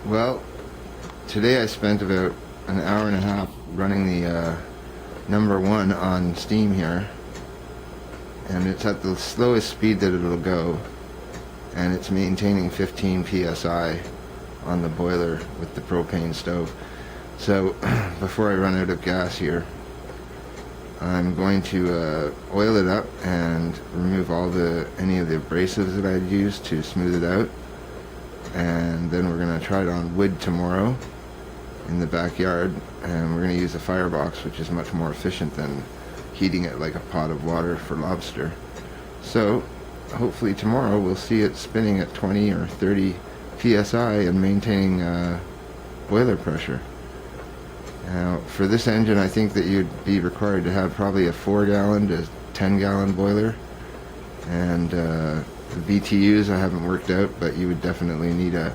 Well, today I spent about an hour and a half running the No1 on steam here, and it's at the slowest speed that it'll go, and it's maintaining 15 psi on the boiler with the propane stove. So before I run out of gas here, I'm going to oil it up and remove any of the abrasives that I'd used to smooth it out, and then we're going to try it on wood tomorrow in the backyard, and we're going to use a firebox, which is much more efficient than heating it like a pot of water for lobster. So hopefully tomorrow we'll see it spinning at 20 or 30 psi and maintaining boiler pressure. Now, for this engine, I think that you'd be required to have probably a 4-gallon to 10-gallon boiler, and the BTUs I haven't worked out, but you would definitely need a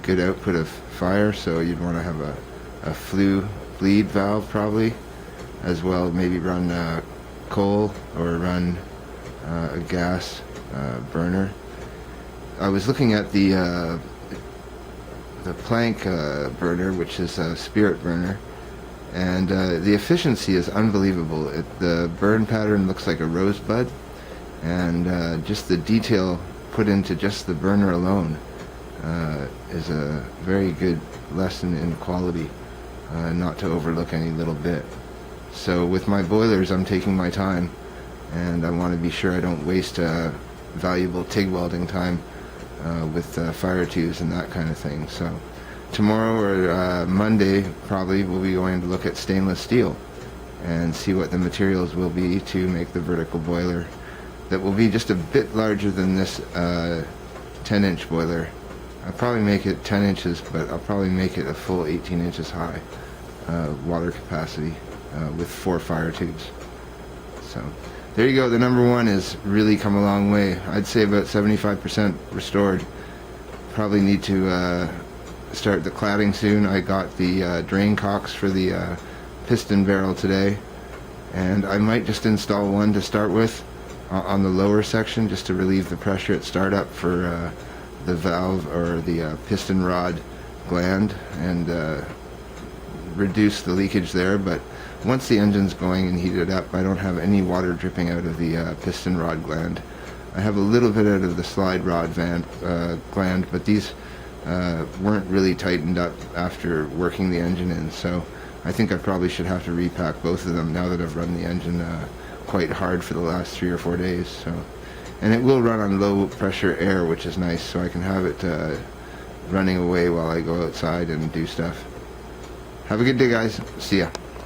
good output of fire, so you'd want to have a flue bleed valve probably, as well. Maybe run coal or run a gas burner. I was looking at the plank burner, which is a spirit burner, and the efficiency is unbelievable. The burn pattern looks like a rosebud, and just the detail put into just the burner alone is a very good lesson in quality, not to overlook any little bit. So with my boilers, I'm taking my time, and I want to be sure I don't waste valuable TIG welding time with fire tubes and that kind of thing. So tomorrow or Monday probably we'll be going to look at stainless steel and see what the materials will be to make the vertical boiler that will be just a bit larger than this 10-inch boiler. I'll probably make it 10 inches, but I'll probably make it a full 18 inches high water capacity with 4 fire tubes. So there you go. The No1 has really come a long way. I'd say about 75% restored. Probably need to start the cladding soon. I got the drain cocks for the piston barrel today, and I might just install one to start with on the lower section, just to relieve the pressure at startup for the valve or the piston rod gland, and reduce the leakage there. But once the engine's going and heated up, I don't have any water dripping out of the piston rod gland. I have a little bit out of the slide rod gland, but these weren't really tightened up after working the engine in, so I think I probably should have to repack both of them now that I've run the engine quite hard for the last 3 or 4 days. So, and it will run on low pressure air, which is nice, so I can have it running away while I go outside and do stuff. Have a good day, guys. See ya.